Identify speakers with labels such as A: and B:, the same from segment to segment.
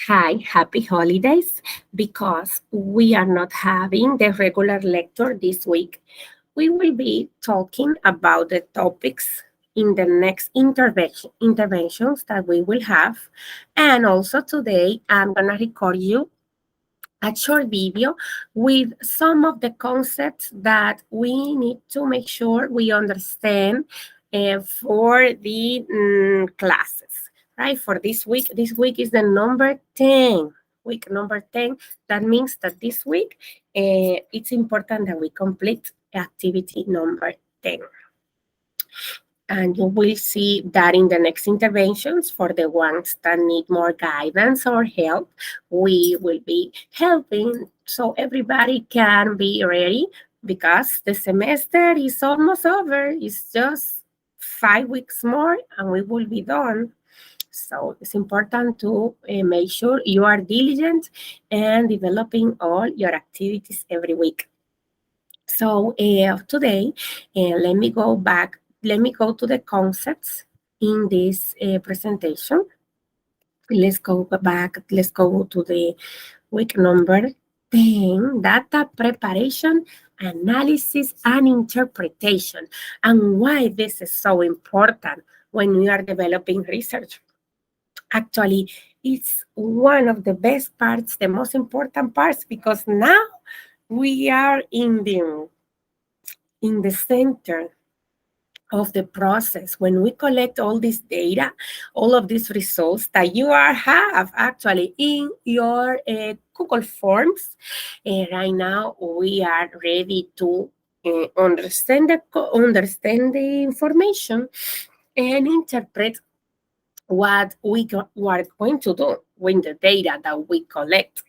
A: Hi, happy holidays. Because we are not having the regular lecture this week, we will be talking about the topics in the next interventions that we will have. And also today, I'm going to record you a short video with some of the concepts that we need to make sure we understand for the classes, right? For this week is the number 10. Week number 10. That means that this week it's important that we complete activity number 10. And you will see that in the next interventions for the ones that need more guidance or help, we will be helping so everybody can be ready because the semester is almost over. It's just 5 weeks more and we will be done. So it's important to make sure you are diligent and developing all your activities every week. So today, let me go to the concepts in this presentation. Let's go back, let's go to the week number 10, data preparation, analysis, and interpretation, and why this is so important when we are developing research. Actually, it's one of the best parts, the most important parts, because now we are in the center of the process when we collect all this data, all of these results that you have actually in your Google Forms. Right now, we are ready to understand the information and interpret what we are going to do with the data that we collect.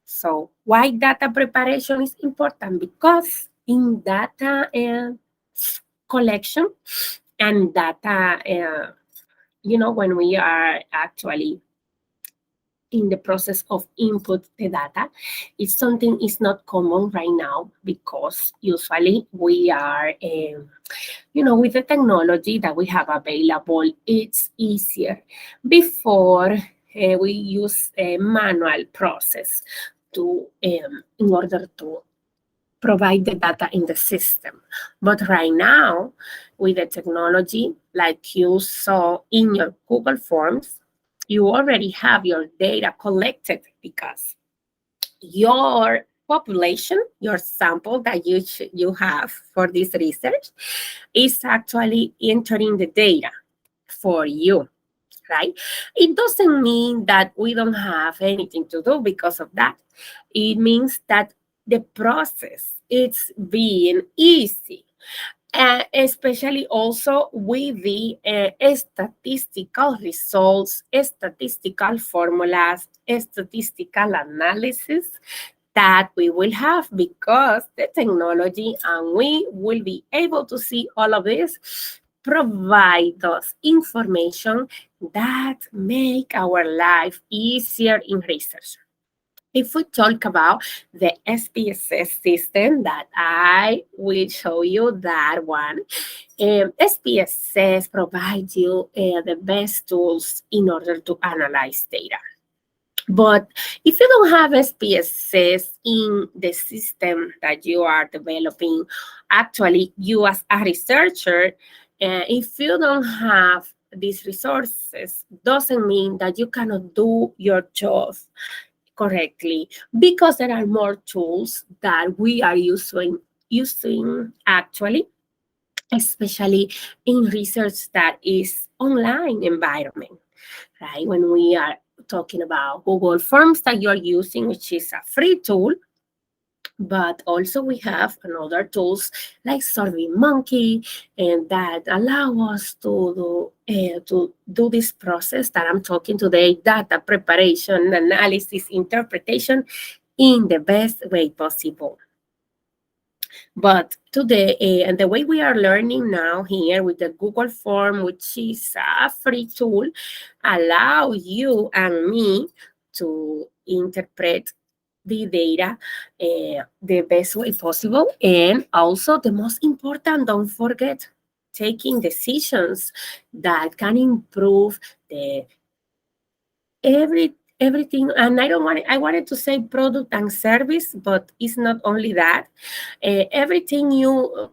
A: So why data preparation is important? Because in data collection and data, when we are actually in the process of input the data, it's something is not common right now because usually we are, with the technology that we have available, it's easier. Before, we use a manual process to in order to provide the data in the system. But right now, with the technology, like you saw in your Google Forms, you already have your data collected because your population, your sample that you have for this research is actually entering the data for you, right? It doesn't mean that we don't have anything to do because of that. It means that the process it's being easy, especially also with the statistical results, statistical formulas, statistical analysis that we will have because the technology and we will be able to see all of this provide us information that make our life easier in research. If we talk about the SPSS system that I will show you that one, SPSS provides you the best tools in order to analyze data. But if you don't have SPSS in the system that you are developing, actually, you as a researcher, if you don't have these resources, doesn't mean that you cannot do your job correctly because there are more tools that we are using actually, especially in research that is online environment, right? When we are talking about Google Forms that you are using, which is a free tool, but also we have another tools like SurveyMonkey, and that allow us to do this process that I'm talking today, data preparation, analysis, interpretation in the best way possible. But today, and the way we are learning now here with the Google Form, which is a free tool, allow you and me to interpret the data the best way possible. And also the most important, don't forget, taking decisions that can improve the every everything, and I wanted to say product and service, but it's not only that. Everything you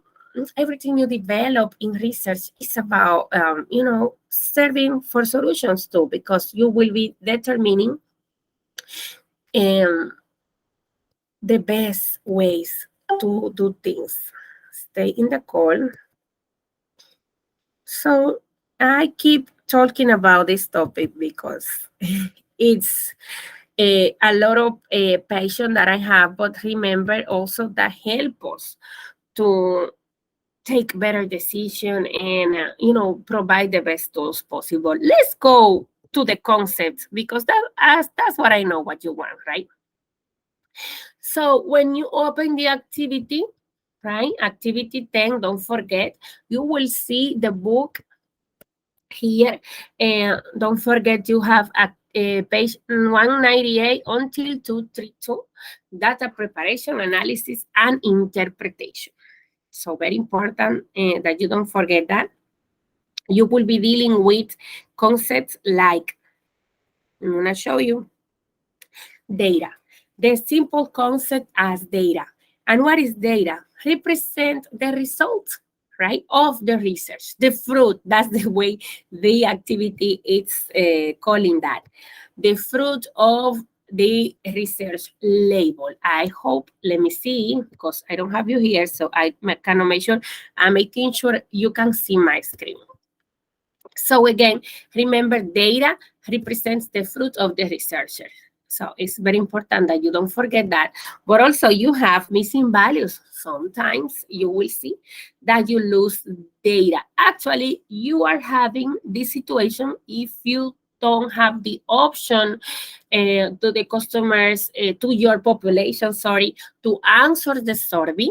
A: develop in research is about serving for solutions too, because you will be determining um, the best ways to do things. Stay in the call. So I keep talking about this topic because it's a lot of passion that I have, but remember also that help us to take better decision and provide the best tools possible. Let's go to the concepts, because that's what I know what you want, right? So when you open the activity, right, activity 10, don't forget, you will see the book here. And don't forget you have a page 198 until 232, data preparation, analysis, and interpretation. So very important that you don't forget that. You will be dealing with concepts like, I'm going to show you, data. The simple concept as data. And what is data? Represent the results, right, of the research, the fruit. That's the way the activity is calling that. The fruit of the research label. I hope, let me see, because I don't have you here, so I cannot make sure. I'm making sure you can see my screen. So again, remember, data represents the fruit of the researcher. So it's very important that you don't forget that. But also you have missing values. Sometimes you will see that you lose data. Actually, you are having this situation if you don't have the option to the customers, to your population, sorry, to answer the survey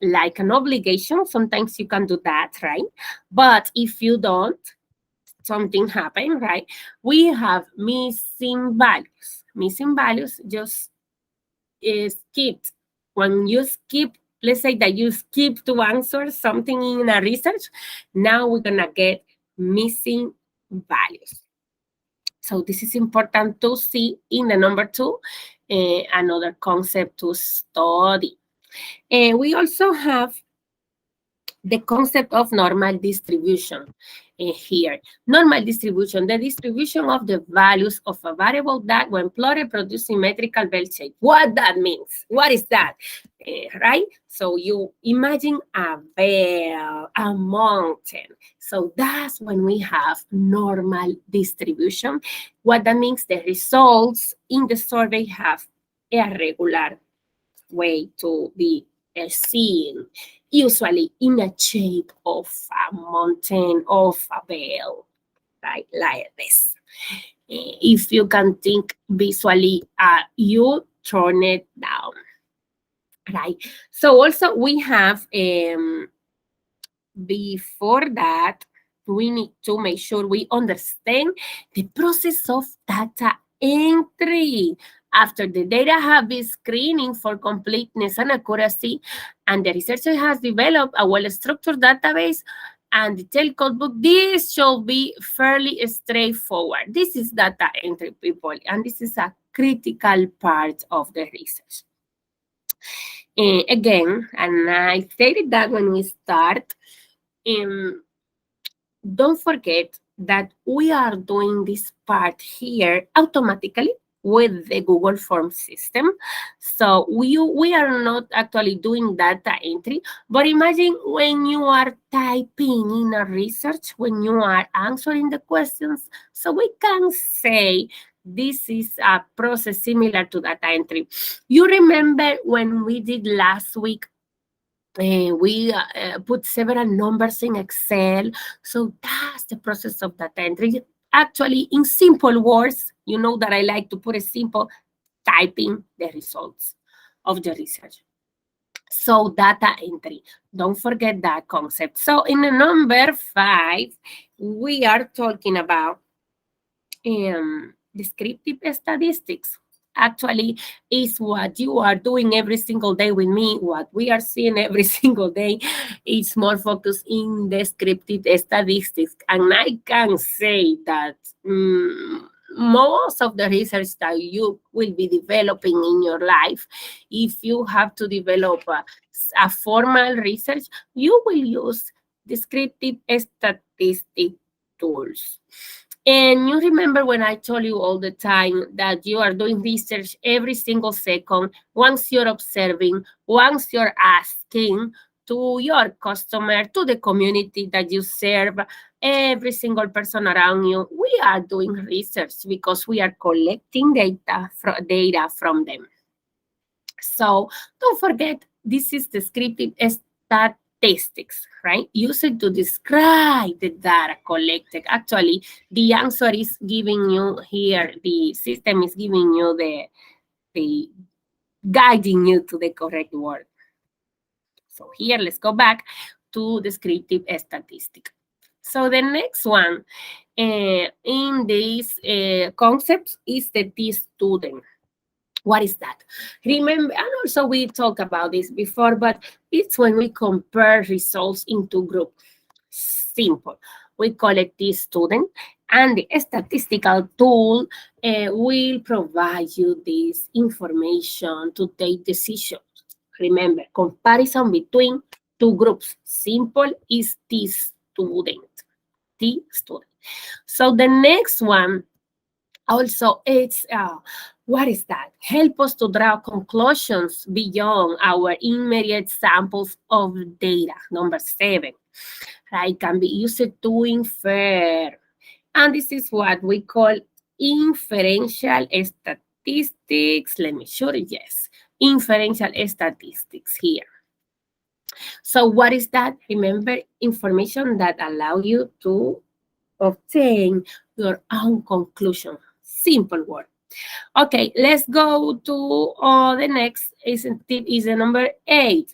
A: like an obligation. Sometimes you can do that, right? But if you don't, something happened, right? We have missing values. Missing values just skipped. When you skip, let's say that you skip to answer something in a research, now we're gonna get missing values. So this is important to see in the number 2, another concept to study. We also have the concept of normal distribution here. Normal distribution, the distribution of the values of a variable that when plotted produce symmetrical bell shape. What that means? What is that? Right? So you imagine a bell, a mountain. So that's when we have normal distribution. What that means, the results in the survey have a regular way to be seen, usually in a shape of a mountain, of a bell, right, like this. If you can think visually, you turn it down, right? So also we have, before that, we need to make sure we understand the process of data entry. After the data have been screening for completeness and accuracy, and the researcher has developed a well-structured database and detailed codebook, this should be fairly straightforward. This is data entry, people, and this is a critical part of the research. Again, and I stated that when we start, don't forget that we are doing this part here automatically with the Google Forms system. So we are not actually doing data entry, but imagine when you are typing in a research, when you are answering the questions, so we can say this is a process similar to data entry. You remember when we did last week, we put several numbers in Excel. So that's the process of data entry. Actually, in simple words, you know that I like to put it simple, typing the results of the research. So data entry, don't forget that concept. So in the number 5, we are talking about descriptive statistics. Actually, is what you are doing every single day with me, what we are seeing every single day. It's more focused in descriptive statistics. And I can say that most of the research that you will be developing in your life, if you have to develop a formal research, you will use descriptive statistic tools. And you remember when I told you all the time that you are doing research every single second, once you're observing, once you're asking to your customer, to the community that you serve, every single person around you, we are doing research because we are collecting data from them. So don't forget, this is descriptive statistics, right? Use it to describe the data collected. Actually, the answer is giving you here, the system is giving you the guiding you to the correct word. So here, let's go back to descriptive statistic. So the next one in these concepts is the t-student. What is that? Remember, and also we talked about this before, but it's when we compare results into groups. Simple. We call it t-student, and the statistical tool will provide you this information to take decisions. Remember, comparison between two groups. Simple is t-student. T-student. So the next one also, it's what is that? Help us to draw conclusions beyond our immediate samples of data. Number 7, right? Can be used to infer. And this is what we call inferential statistics. Let me show it. Yes, inferential statistics here. So what is that? Remember, information that allow you to obtain your own conclusion. Simple word. Okay, let's go to the next is the number 8.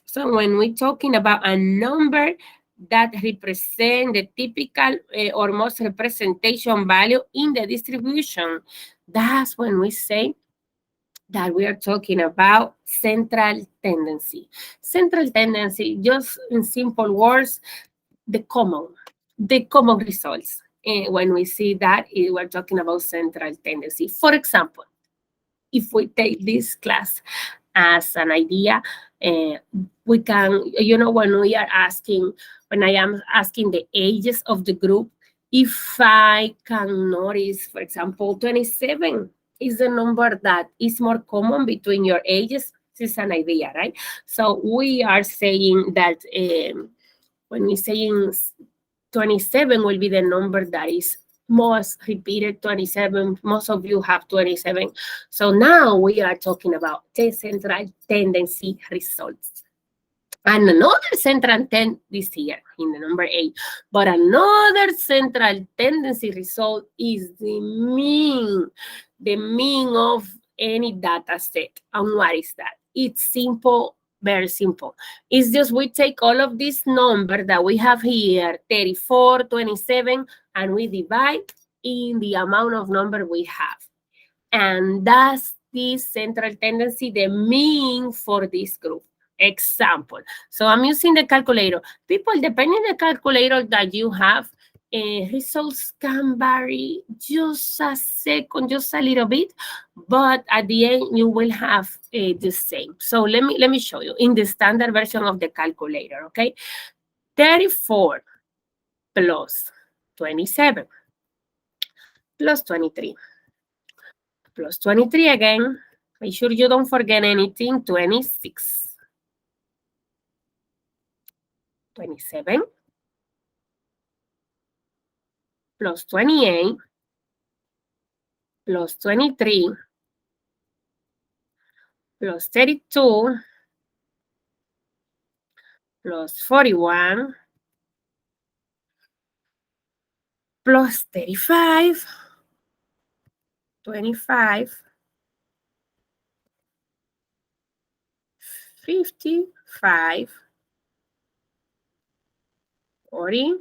A: So when we're talking about a number that represent the typical or most representation value in the distribution, that's when we say that we are talking about central tendency. Central tendency, just in simple words, the common results. And when we see that, we're talking about central tendency. For example, if we take this class as an idea, we can, when we are asking, when I am asking the ages of the group, if I can notice, for example, 27 is the number that is more common between your ages. This is an idea, right? So we are saying that when we're saying 27 will be the number that is most repeated, 27. Most of you have 27. So now we are talking about the central tendency results. And another central tendency here in the number 8. But another central tendency result is the mean of any data set. And what is that? It's simple, very simple. It's just we take all of these numbers that we have here, 34, 27, and we divide in the amount of number we have. And that's the central tendency, the mean for this group. Example. So I'm using the calculator. People, depending on the calculator that you have, results can vary just a second, just a little bit, but at the end you will have the same. So let me show you in the standard version of the calculator. Okay, 34 plus 27 plus 23 plus 23 again. Make sure you don't forget anything. 26, 27 plus 28 plus 23 plus 32 plus 41 plus 35, 25, 55, 40.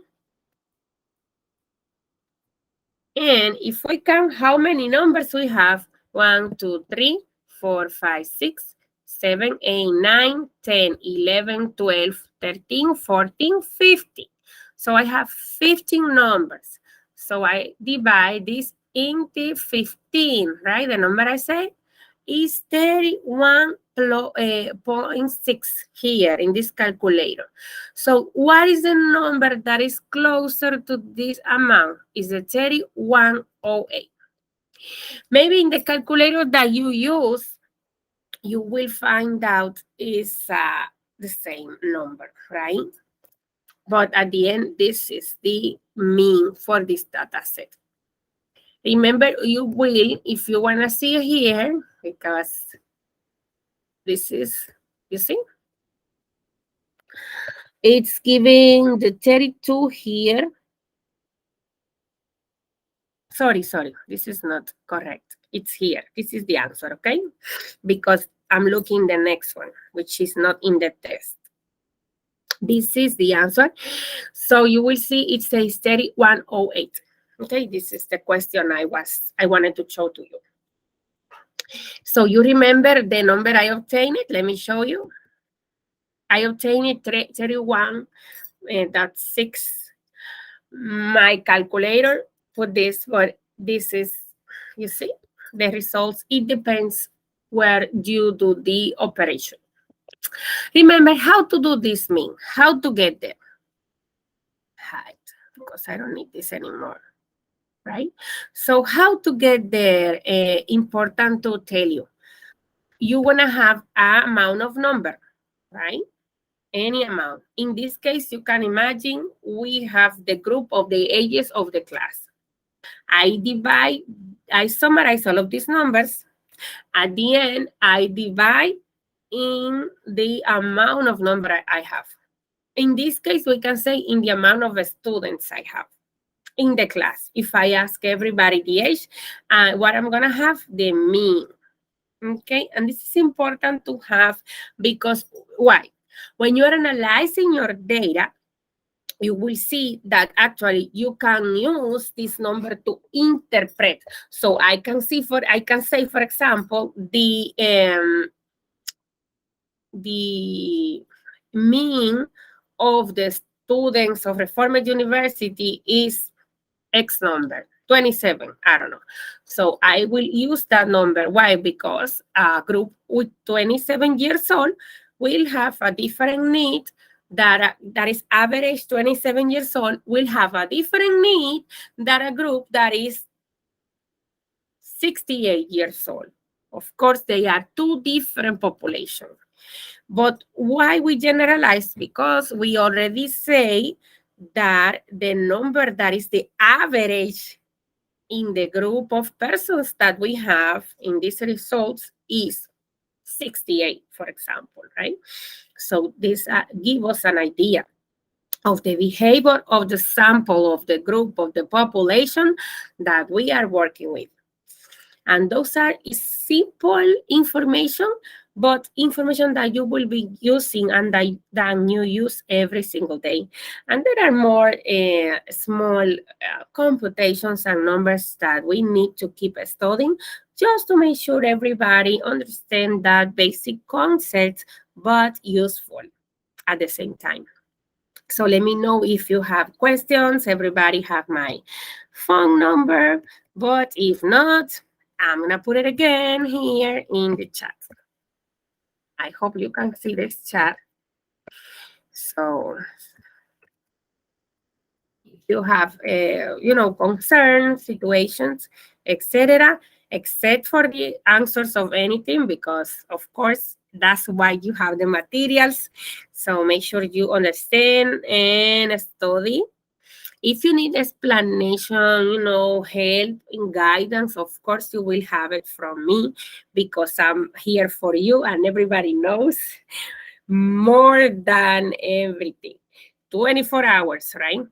A: And if we count how many numbers we have, 1, 2, 3, 4, 5, 6, 7, 8, 9, 10, 11, 12, 13, 14, 15. So I have 15 numbers. So I divide this into 15, right? The number I say is 31.6 here in this calculator. So what is the number that is closer to this amount? Is the 3108. Maybe in the calculator that you use, you will find out is the same number, right? But at the end, this is the mean for this data set. Remember, you will, if you want to see here, because this is, you see, it's giving the 32 here. Sorry, this is not correct. It's here. This is the answer, okay? Because I'm looking the next one, which is not in the test. This is the answer. So you will see it says 3108. Okay, this is the question I wanted to show to you. So you remember the number I obtained it? Let me show you. I obtained it 31, that's 6. My calculator put this, but this is, you see, the results. It depends where you do the operation. Remember how to do this mean, how to get there. Hide, because I don't need this anymore, right? So how to get there, important to tell you. You want to have an amount of number, right? Any amount. In this case, you can imagine we have the group of the ages of the class. I summarize all of these numbers. At the end, I divide in the amount of number I have. In this case, we can say in the amount of students I have in the class. If I ask everybody the age, what I'm going to have, the mean. Okay, and this is important to have because why? When you are analyzing your data, you will see that actually you can use this number to interpret. So I can say, for example, the mean of the students of Reformed University is X number, 27, I don't know. So I will use that number. Why? Because a group with 27 years old will have a different need that is average 27 years old will have a different need than a group that is 68 years old. Of course, they are two different populations. But why we generalize? Because we already say that the number that is the average in the group of persons that we have in these results is 68, for example, right? So this gives us an idea of the behavior of the sample of the group of the population that we are working with. And those are simple information, but information that you will be using and that you use every single day. And there are more small computations and numbers that we need to keep studying just to make sure everybody understands that basic concepts, but useful at the same time. So let me know if you have questions. Everybody have my phone number, but if not, I'm going to put it again here in the chat. I hope you can see this chat. So if you have, concerns, situations, etc., except for the answers of anything, because, of course, that's why you have the materials. So make sure you understand and study. If you need explanation, help and guidance, of course, you will have it from me because I'm here for you and everybody knows more than everything. 24 hours, right?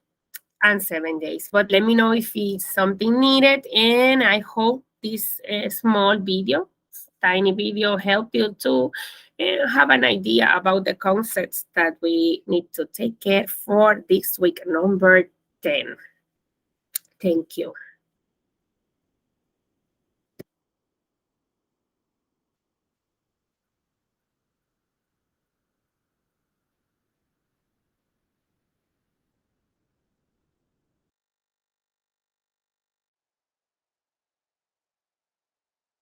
A: And 7 days. But let me know if it's something needed. And I hope this small video, tiny video, help you to have an idea about the concepts that we need to take care for this week number 10. Thank you.